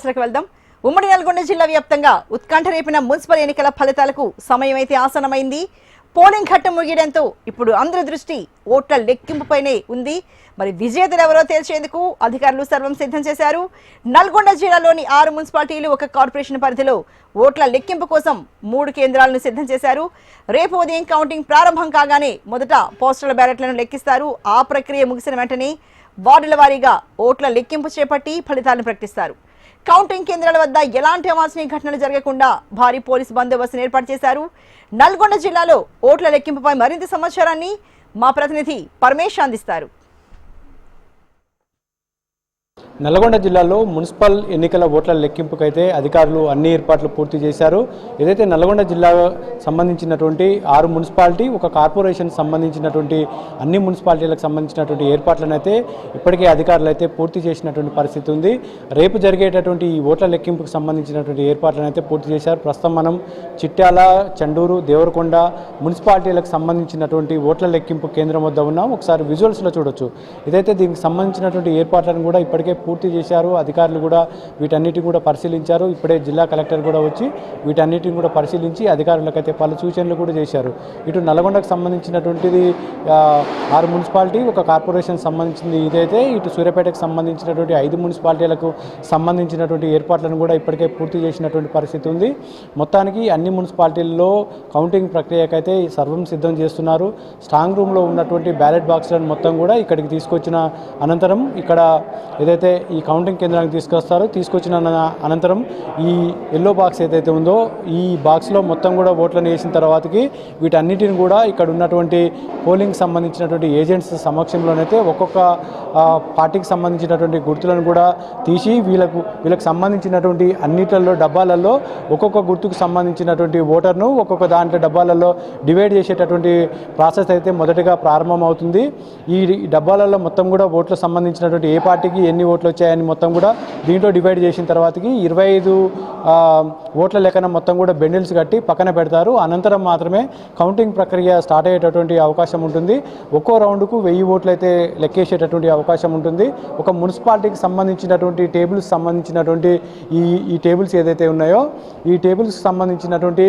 వెళ్దాం. ఉమ్మడి నల్గొండ జిల్లా వ్యాప్తంగా ఉత్కంఠ రేపిన మున్సిపల్ ఎన్నికల ఫలితాలకు సమయం అయితే ఆసన్నమైంది. పోలింగ్ ఘట్టం ముగియడంతో ఇప్పుడు అందరి దృష్టి ఓట్ల లెక్కింపుపైనే ఉంది. మరి విజేతలు ఎవరో తేల్చేందుకు అధికారులు సర్వం సిద్ధం చేశారు. నల్గొండ జిల్లాలోని 6 మున్సిపాలిటీలు, 1 కార్పొరేషన్ పరిధిలో ఓట్ల లెక్కింపు కోసం 3 కేంద్రాలను సిద్ధం చేశారు. రేపు ఉదయం కౌంటింగ్ ప్రారంభం కాగానే మొదట పోస్టల్ బ్యాలెట్లను లెక్కిస్తారు. ఆ ప్రక్రియ ముగిసిన వెంటనే వార్డుల వారీగా ఓట్ల లెక్కింపు చేపట్టి ఫలితాలను ప్రకటిస్తారు. కౌంటింగ్ కేంద్రాల వద్ద ఎలాంటి అవాంఛనీయ ఘటనలు జరగకుండా భారీ పోలీసు బందోబస్తును ఏర్పాటు చేశారు. నల్గొండ జిల్లాలో ఓట్ల లెక్కింపుపై మరింత సమాచారాన్ని మా ప్రతినిధి పరమేష్ అందిస్తారు. నల్గొండ జిల్లాలో మున్సిపల్ ఎన్నికల ఓట్ల లెక్కింపుకైతే అధికారులు అన్ని ఏర్పాట్లు పూర్తి చేశారు. ఏదైతే నల్గొండ జిల్లా సంబంధించినటువంటి 6 మున్సిపాలిటీ, 1 కార్పొరేషన్ సంబంధించినటువంటి అన్ని మున్సిపాలిటీలకు సంబంధించినటువంటి ఏర్పాట్లను అయితే ఇప్పటికే అధికారులు అయితే పూర్తి చేసినటువంటి పరిస్థితి ఉంది. రేపు జరిగేటటువంటి ఈ ఓట్ల లెక్కింపుకు సంబంధించినటువంటి ఏర్పాట్లను అయితే పూర్తి చేశారు. ప్రస్తుతం మనం చిట్యాల, చండూరు, దేవరకొండ మున్సిపాలిటీలకు సంబంధించినటువంటి ఓట్ల లెక్కింపు కేంద్రం వద్ద ఉన్నాం. ఒకసారి విజువల్స్లో చూడొచ్చు. ఇదైతే దీనికి సంబంధించినటువంటి ఏర్పాట్లను కూడా ఇప్పటికే పూర్తి చేశారు. అధికారులు కూడా వీటన్నిటిని కూడా పరిశీలించారు. ఇప్పుడే జిల్లా కలెక్టర్ కూడా వచ్చి వీటన్నిటిని కూడా పరిశీలించి అధికారులకైతే పలు సూచనలు కూడా చేశారు. ఇటు నల్గొండకు సంబంధించినటువంటిది 6 మున్సిపాలిటీ, 1 కార్పొరేషన్ సంబంధించింది ఇదైతే. ఇటు సూర్యాపేటకు సంబంధించినటువంటి 5 మున్సిపాలిటీలకు సంబంధించినటువంటి ఏర్పాట్లను కూడా ఇప్పటికే పూర్తి చేసినటువంటి పరిస్థితి ఉంది. మొత్తానికి అన్ని మున్సిపాలిటీల్లో కౌంటింగ్ ప్రక్రియకైతే సర్వం సిద్ధం చేస్తున్నారు. స్ట్రాంగ్ రూమ్లో ఉన్నటువంటి బ్యాలెట్ బాక్స్లను మొత్తం కూడా ఇక్కడికి తీసుకొచ్చిన అనంతరం ఇక్కడ ఏదైతే ఈ కౌంటింగ్ కేంద్రానికి తీసుకొచ్చిన అనంతరం ఈ ఎల్లో బాక్స్ ఏదైతే ఉందో ఈ బాక్స్లో మొత్తం కూడా ఓట్లను వేసిన తర్వాతకి వీటన్నిటిని కూడా ఇక్కడ ఉన్నటువంటి పోలింగ్ సంబంధించినటువంటి ఏజెంట్స్ సమక్షంలోనైతే ఒక్కొక్క పార్టీకి సంబంధించినటువంటి గుర్తులను కూడా తీసి వీళ్ళకి సంబంధించినటువంటి అన్నిట్లలో డబ్బాలలో ఒక్కొక్క గుర్తుకు సంబంధించినటువంటి ఓటర్ను ఒక్కొక్క దాంట్లో డబ్బాలలో డివైడ్ చేసేటటువంటి ప్రాసెస్ అయితే మొదటగా ప్రారంభం అవుతుంది. ఈ డబ్బాలలో మొత్తం కూడా ఓట్లకు సంబంధించినటువంటి ఏ పార్టీకి ఎన్ని ఓట్లు వచ్చాయని మొత్తం కూడా దీంట్లో డివైడ్ చేసిన తర్వాతకి 25 ఓట్ల లెక్కన మొత్తం కూడా బెండిల్స్ కట్టి పక్కన పెడతారు. అనంతరం మాత్రమే కౌంటింగ్ ప్రక్రియ స్టార్ట్ అయ్యేటటువంటి అవకాశం ఉంటుంది. ఒక్కో రౌండ్కు 1000 ఓట్లు అయితే లెక్కేసేటటువంటి అవకాశం ఉంటుంది. ఒక మున్సిపాలిటీకి సంబంధించినటువంటి టేబుల్స్ సంబంధించినటువంటి ఈ టేబుల్స్ ఏదైతే ఉన్నాయో ఈ టేబుల్స్కి సంబంధించినటువంటి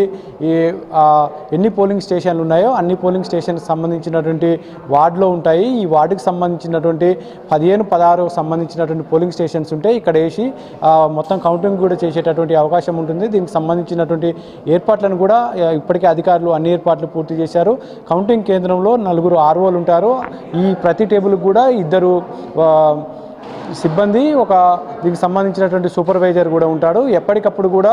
ఎన్ని పోలింగ్ స్టేషన్లు ఉన్నాయో అన్ని పోలింగ్ స్టేషన్కి సంబంధించినటువంటి వార్డులో ఉంటాయి. ఈ వార్డుకి సంబంధించినటువంటి 15, 16 సంబంధించినటువంటి పోలింగ్ స్టేషన్స్ ఉంటాయి. ఇక్కడ వేసి మొత్తం కౌంటింగ్ కూడా చేసేటటువంటి అవకాశం ఉంటుంది. దీనికి సంబంధించినటువంటి ఏర్పాట్లను కూడా ఇప్పటికే అధికారులు అన్ని ఏర్పాట్లు పూర్తి చేశారు. కౌంటింగ్ కేంద్రంలో 4 ROలు ఉంటారు. ఈ ప్రతి టేబుల్ కూడా 2 సిబ్బంది, దీనికి సంబంధించినటువంటి సూపర్వైజర్ కూడా ఉంటాడు. ఎప్పటికప్పుడు కూడా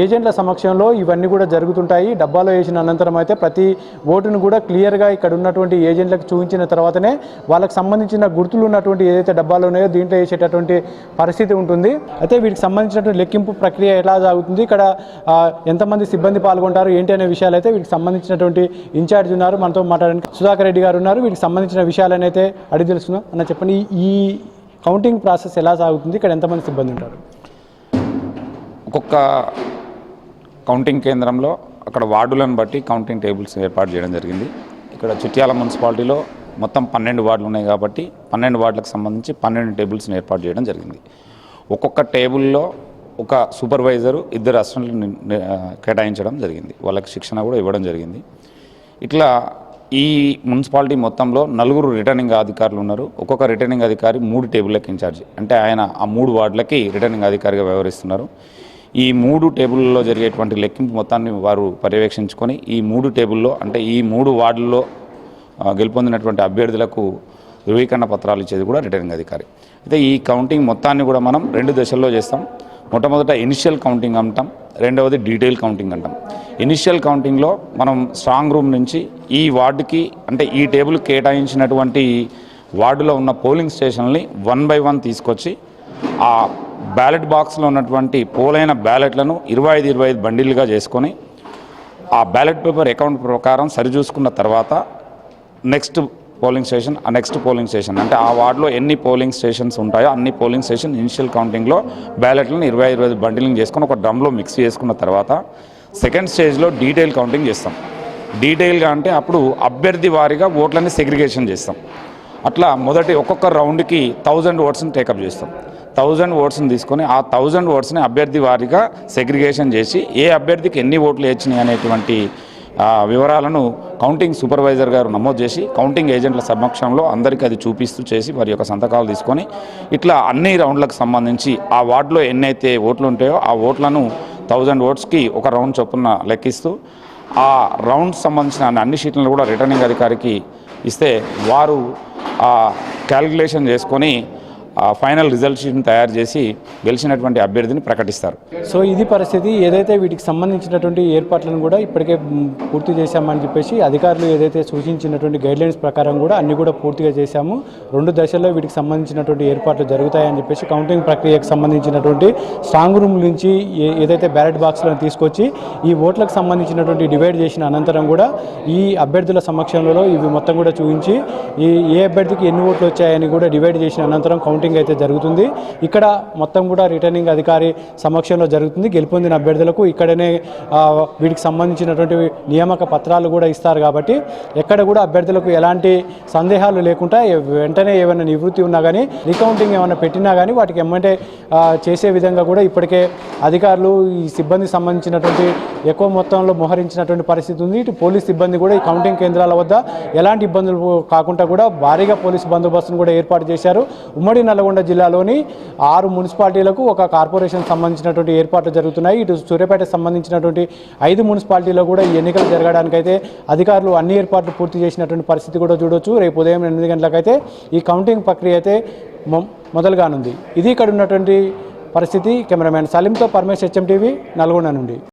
ఏజెంట్ల సమక్షంలో ఇవన్నీ కూడా జరుగుతుంటాయి. డబ్బాలో వేసిన అనంతరం అయితే ప్రతి ఓటును కూడా క్లియర్గా ఇక్కడ ఉన్నటువంటి ఏజెంట్లకు చూపించిన తర్వాతనే వాళ్ళకి సంబంధించిన గుర్తులు ఉన్నటువంటి ఏదైతే డబ్బాలు ఉన్నాయో దీంట్లో వేసేటటువంటి పరిస్థితి ఉంటుంది. అయితే వీటికి సంబంధించినటువంటి లెక్కింపు ప్రక్రియ ఎలా సాగుతుంది, ఇక్కడ ఎంతమంది సిబ్బంది పాల్గొంటారు ఏంటి అనే విషయాలు అయితే వీటికి సంబంధించినటువంటి ఇన్ఛార్జ్ ఉన్నారు, మనతో మాట్లాడడానికి సుధాకర్ రెడ్డి గారు ఉన్నారు. వీటికి సంబంధించిన విషయాలను అయితే అడిగి తెలుసుకుందాం. అన్న చెప్పండి, ఈ కౌంటింగ్ ప్రాసెస్ ఎలా సాగుతుంది, ఇక్కడ ఎంతమంది సిబ్బంది ఉంటారు? ఒక్కొక్క కౌంటింగ్ కేంద్రంలో అక్కడ వార్డులను బట్టి కౌంటింగ్ టేబుల్స్ ఏర్పాటు చేయడం జరిగింది. ఇక్కడ చిట్యాల మున్సిపాలిటీలో మొత్తం 12 వార్డులు ఉన్నాయి కాబట్టి 12 వార్డులకు సంబంధించి 12 టేబుల్స్ని ఏర్పాటు చేయడం జరిగింది. ఒక్కొక్క టేబుల్లో ఒక సూపర్వైజరు, 2 అసిస్టెంట్లను కేటాయించడం జరిగింది. వాళ్ళకి శిక్షణ కూడా ఇవ్వడం జరిగింది. ఇట్లా ఈ మున్సిపాలిటీ మొత్తంలో 4 రిటర్నింగ్ అధికారులు ఉన్నారు. ఒక్కొక్క రిటర్నింగ్ అధికారి 3 టేబుల్లకు ఇన్ఛార్జ్, అంటే ఆయన ఆ 3 వార్డులకి రిటర్నింగ్ అధికారిగా వ్యవహరిస్తున్నారు. ఈ 3 టేబుల్లో జరిగేటువంటి లెక్కింపు మొత్తాన్ని వారు పర్యవేక్షించుకొని ఈ 3 టేబుల్లో అంటే ఈ 3 వార్డుల్లో గెలుపొందినటువంటి అభ్యర్థులకు ధృవీకరణ పత్రాలు ఇచ్చేది కూడా రిటర్నింగ్ అధికారి. అయితే ఈ కౌంటింగ్ మొత్తాన్ని కూడా మనం 2 దశల్లో చేస్తాం. మొట్టమొదట ఇనిషియల్ కౌంటింగ్ అంటాం, రెండవది డీటెయిల్ కౌంటింగ్ అంటాం. ఇనిషియల్ కౌంటింగ్లో మనం స్ట్రాంగ్ రూమ్ నుంచి ఈ వార్డుకి అంటే ఈ టేబుల్ కేటాయించినటువంటి వార్డులో ఉన్న పోలింగ్ స్టేషన్ని 1 by 1 తీసుకొచ్చి ఆ బ్యాలెట్ బాక్స్లో ఉన్నటువంటి పోలైన బ్యాలెట్లను 25 బండిల్గా చేసుకొని ఆ బ్యాలెట్ పేపర్ అకౌంట్ ప్రకారం సరిచూసుకున్న తర్వాత నెక్స్ట్ పోలింగ్ స్టేషన్ అంటే ఆ వార్డులో ఎన్ని పోలింగ్ స్టేషన్స్ ఉంటాయో అన్ని పోలింగ్ స్టేషన్ ఇనిషియల్ కౌంటింగ్లో బ్యాలెట్లను 25 బండిలింగ్ చేసుకొని ఒక డ్రమ్లో మిక్స్ చేసుకున్న తర్వాత సెకండ్ స్టేజ్లో డీటెయిల్ కౌంటింగ్ చేస్తాం. డీటెయిల్గా అంటే అప్పుడు అభ్యర్థి వారిగా ఓట్లని సెగ్రిగేషన్ చేస్తాం. అట్లా మొదటి ఒక్కొక్క రౌండ్కి 1000 ఓట్స్ని టేకప్ చేస్తాం. 1000 ఓట్స్ని తీసుకొని ఆ 1000 ఓట్స్ని అభ్యర్థి వారీగా సెగ్రిగేషన్ చేసి ఏ అభ్యర్థికి ఎన్ని ఓట్లు వచ్చినాయి అనేటువంటి వివరాలను కౌంటింగ్ సూపర్వైజర్ గారు నమోదు చేసి కౌంటింగ్ ఏజెంట్ల సమక్షంలో అందరికీ అది చూపిస్తూ చేసి వారి యొక్క సంతకాలు తీసుకొని ఇట్లా అన్ని రౌండ్లకు సంబంధించి ఆ వార్డులో ఎన్నైతే ఓట్లు ఉంటాయో ఆ ఓట్లను 1000 ఓట్స్కి ఒక రౌండ్ చొప్పున లెక్కిస్తూ ఆ రౌండ్ సంబంధించిన అన్ని షీట్లను కూడా రిటర్నింగ్ అధికారికి ఇస్తే వారు క్యాలిక్యులేషన్ చేసుకొని ఫైనల్ రిజల్ట్ షీట్ని తయారు చేసి గెలిచినటువంటి అభ్యర్థిని ప్రకటిస్తారు. సో ఇది పరిస్థితి. ఏదైతే వీటికి సంబంధించినటువంటి ఏర్పాట్లను కూడా ఇప్పటికే పూర్తి చేశామని చెప్పేసి అధికారులు ఏదైతే సూచించినటువంటి గైడ్లైన్స్ ప్రకారం కూడా అన్ని కూడా పూర్తిగా చేశాము. 2 దశల్లో వీటికి సంబంధించినటువంటి ఏర్పాట్లు జరుగుతాయని చెప్పేసి కౌంటింగ్ ప్రక్రియకు సంబంధించినటువంటి స్ట్రాంగ్ రూమ్ నుంచి ఏదైతే బ్యాలెట్ బాక్స్లను తీసుకొచ్చి ఈ ఓట్లకు సంబంధించినటువంటి డివైడ్ చేసిన అనంతరం కూడా ఈ అభ్యర్థుల సమక్షంలో ఇవి మొత్తం కూడా చూపించి ఏ అభ్యర్థికి ఎన్ని ఓట్లు వచ్చాయని కూడా డివైడ్ చేసిన అనంతరం కౌంటింగ్ అయితే జరుగుతుంది. ఇక్కడ మొత్తం కూడా రిటర్నింగ్ అధికారి సమక్షంలో జరుగుతుంది. గెలుపొందిన అభ్యర్థులకు ఇక్కడనే వీటికి సంబంధించినటువంటి నియామక పత్రాలు కూడా ఇస్తారు కాబట్టి ఎక్కడ కూడా అభ్యర్థులకు ఎలాంటి సందేహాలు లేకుండా వెంటనే ఏమైనా నివృత్తి ఉన్నా కానీ రీకౌంటింగ్ ఏమైనా పెట్టినా కానీ వాటికి ఎమ్మంటే చేసే విధంగా కూడా ఇప్పటికే అధికారులు ఈ సిబ్బందికి సంబంధించినటువంటి ఎక్కువ మొత్తంలో మోహరించినటువంటి పరిస్థితి ఉంది. ఇటు పోలీస్ సిబ్బంది కూడా ఈ కౌంటింగ్ కేంద్రాల వద్ద ఎలాంటి ఇబ్బందులు కాకుండా కూడా భారీగా పోలీసు బందోబస్తును కూడా ఏర్పాటు చేశారు. ఉమ్మడి నల్గొండ జిల్లాలోని 6 మున్సిపాలిటీలకు ఒక కార్పొరేషన్ సంబంధించినటువంటి ఏర్పాట్లు జరుగుతున్నాయి. ఇటు సూర్యాపేటకు సంబంధించినటువంటి 5 మున్సిపాలిటీలో కూడా ఈ ఎన్నికలు జరగడానికైతే అధికారులు అన్ని ఏర్పాట్లు పూర్తి చేసినటువంటి పరిస్థితి కూడా చూడొచ్చు. రేపు ఉదయం 8 గంటలకైతే ఈ కౌంటింగ్ ప్రక్రియ అయితే మొదలుగానుంది. ఇది ఇక్కడ ఉన్నటువంటి పరిస్థితి. కెమెరామ్యాన్ సలీంతో పరమేశ్, HM TV, నల్గొండ నుండి.